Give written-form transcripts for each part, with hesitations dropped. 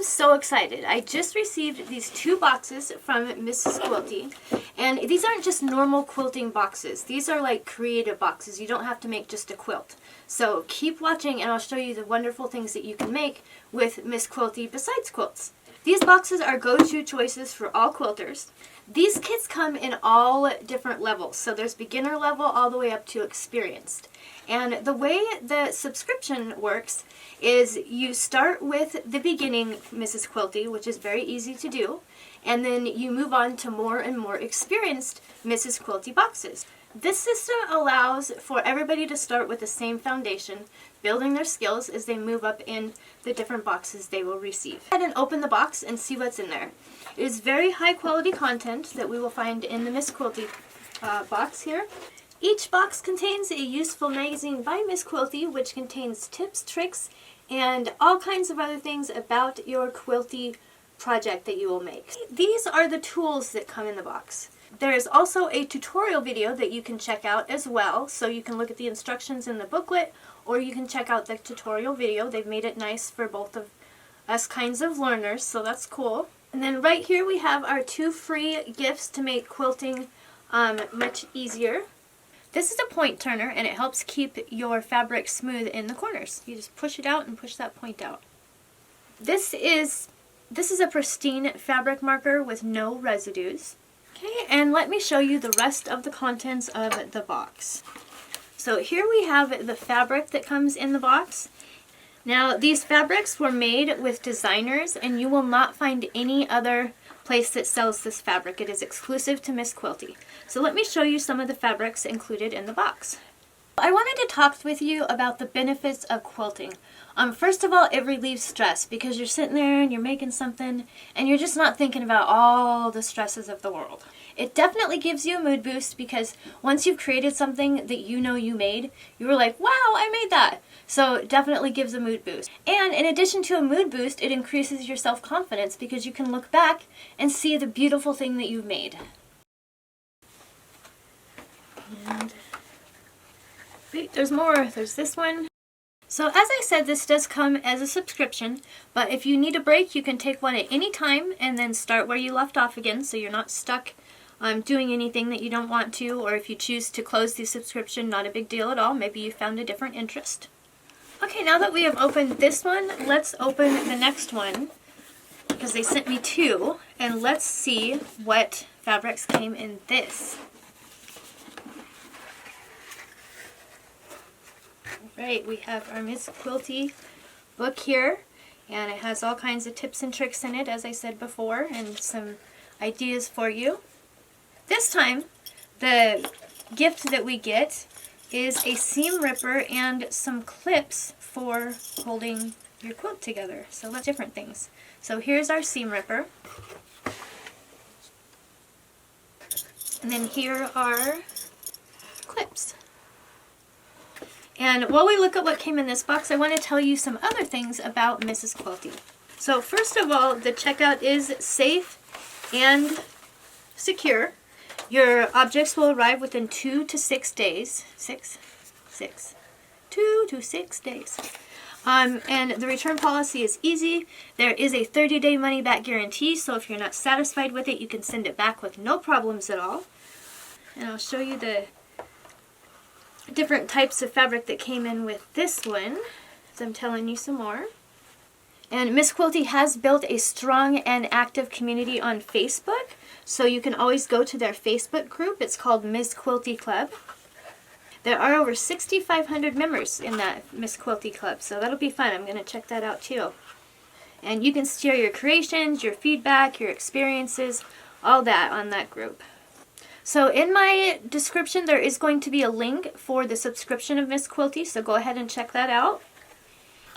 am so excited. I just received these 2 boxes from Mrs. Quilty, and these aren't just normal quilting boxes. These are like creative boxes. You don't have to make just a quilt. So keep watching and I'll show you the wonderful things that you can make with Miss Quilty besides quilts. These boxes are go-to choices for all quilters. These kits come in all different levels. So there's beginner level all the way up to experienced. And the way the subscription works is you start with the beginning Mrs. Quilty, which is very easy to do, and then you move on to more and more experienced Mrs. Quilty boxes. This system allows for everybody to start with the same foundation, building their skills as they move up in the different boxes they will receive. Go ahead and open the box and see what's in there. It is very high quality content that we will find in the Miss Quilty box here. Each box contains a useful magazine by Miss Quilty, which contains tips, tricks, and all kinds of other things about your quilty project that you will make. These are the tools that come in the box. There is also a tutorial video that you can check out as well, so you can look at the instructions in the booklet or you can check out the tutorial video. They've made it nice for both of us kinds of learners, so that's cool. And then right here we have our 2 free gifts to make quilting much easier. This is a point turner and it helps keep your fabric smooth in the corners. You just push it out and push that point out. This is a pristine fabric marker with no residues. Okay, and let me show you the rest of the contents of the box. So here we have the fabric that comes in the box. Now these fabrics were made with designers and you will not find any other place that sells this fabric. It is exclusive to Miss Quilty. So let me show you some of the fabrics included in the box. I wanted to talk with you about the benefits of quilting. First of all, it relieves stress because you're sitting there and you're making something and you're just not thinking about all the stresses of the world. It definitely gives you a mood boost because once you've created something that you know you made, you were like, wow, I made that. So it definitely gives a mood boost. And in addition to a mood boost, it increases your self-confidence because you can look back and see the beautiful thing that you've made. And wait, there's more. There's this one. So as I said, this does come as a subscription, but if you need a break, you can take one at any time and then start where you left off again so you're not stuck doing anything that you don't want to, or if you choose to close the subscription, not a big deal at all. Maybe you found a different interest. Okay, now that we have opened this one, let's open the next one because they sent me 2, and let's see what fabrics came in this. Right, we have our Miss Quilty book here, and it has all kinds of tips and tricks in it, as I said before, and some ideas for you. This time, the gift that we get is a seam ripper and some clips for holding your quilt together. So let's different things. So here's our seam ripper. And then here are clips. And while we look at what came in this box, I want to tell you some other things about Mrs. Quilty. So first of all, the checkout is safe and secure. Your objects will arrive within 2 to 6 days. 2 to 6 days. And the return policy is easy. There is a 30-day money-back guarantee, so if you're not satisfied with it, you can send it back with no problems at all. And I'll show you the different types of fabric that came in with this one, as I'm telling you some more. And Miss Quilty has built a strong and active community on Facebook, so you can always go to their Facebook group. It's called Miss Quilty Club. There are over 6,500 members in that Miss Quilty Club, so that'll be fun. I'm going to check that out too. And you can share your creations, your feedback, your experiences, all that on that group. So in my description there is going to be a link for the subscription of Miss Quilty, so go ahead and check that out.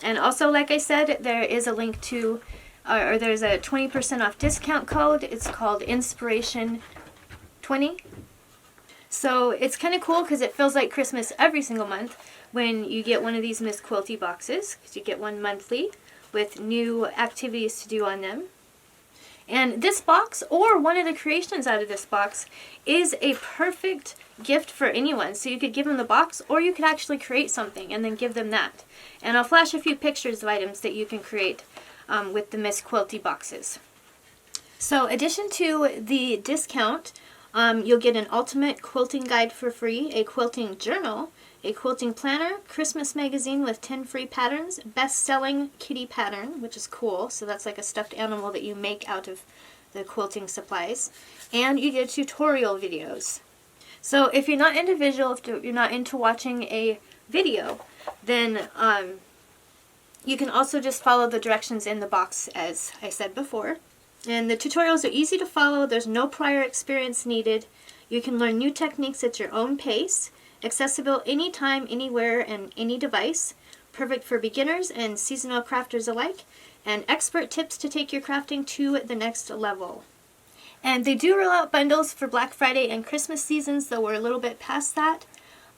And also, like I said, there is a link to, or there's a 20% off discount code. It's called Inspiration 20. So it's kind of cool because it feels like Christmas every single month when you get one of these Miss Quilty boxes, because you get one monthly with new activities to do on them. And this box, or one of the creations out of this box, is a perfect gift for anyone. So you could give them the box, or you could actually create something and then give them that. And I'll flash a few pictures of items that you can create with the Miss Quilty boxes. So, addition to the discount, you'll get an ultimate quilting guide for free, a quilting journal, a quilting planner, Christmas magazine with 10 free patterns, best-selling kitty pattern, which is cool. So that's like a stuffed animal that you make out of the quilting supplies. And you get tutorial videos. So if you're not into visual, if you're not into watching a video, then you can also just follow the directions in the box, as I said before. And the tutorials are easy to follow. There's no prior experience needed. You can learn new techniques at your own pace. Accessible anytime, anywhere, and any device. Perfect for beginners and seasonal crafters alike. And expert tips to take your crafting to the next level. And they do roll out bundles for Black Friday and Christmas seasons, though we're a little bit past that.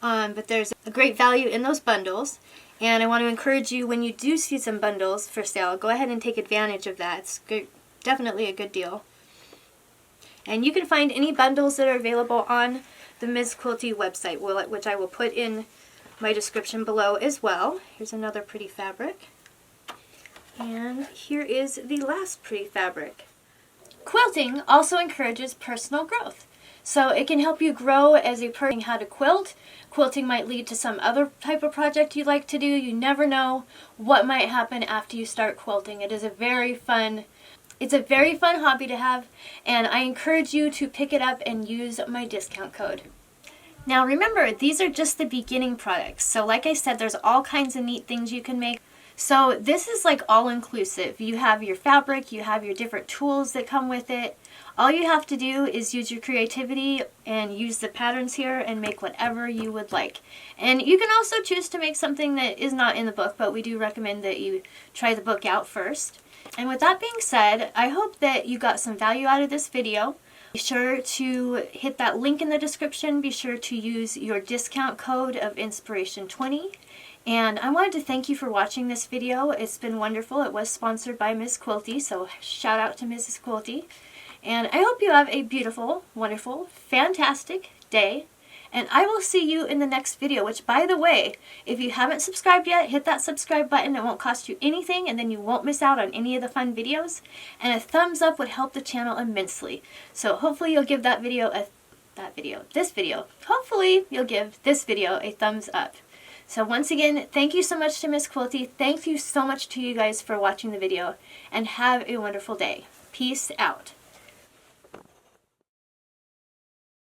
But there's a great value in those bundles. And I want to encourage you, when you do see some bundles for sale, go ahead and take advantage of that. It's good. Definitely a good deal. And you can find any bundles that are available on the Ms. Quilty website, which I will put in my description below as well. Here's another pretty fabric. And here is the last pretty fabric. Quilting also encourages personal growth. So it can help you grow as a person how to quilt. Quilting might lead to some other type of project you'd like to do. You never know what might happen after you start quilting. It is a very fun hobby to have, and I encourage you to pick it up and use my discount code. Now remember, these are just the beginning products. So like I said, there's all kinds of neat things you can make. So this is like all inclusive. You have your fabric, you have your different tools that come with it. All you have to do is use your creativity and use the patterns here and make whatever you would like. And you can also choose to make something that is not in the book, but we do recommend that you try the book out first. And with that being said, I hope that you got some value out of this video. Be sure to hit that link in the description. Be sure to use your discount code of Inspiration20. And I wanted to thank you for watching this video. It's been wonderful. It was sponsored by Miss Quilty, so shout out to Mrs. Quilty. And I hope you have a beautiful, wonderful, fantastic day. And I will see you in the next video, which, by the way, if you haven't subscribed yet, hit that subscribe button. It won't cost you anything, and then you won't miss out on any of the fun videos. And a thumbs up would help the channel immensely. So hopefully you'll give hopefully you'll give this video a thumbs up. So once again, thank you so much to Miss Quilty. Thank you so much to you guys for watching the video, and have a wonderful day. Peace out.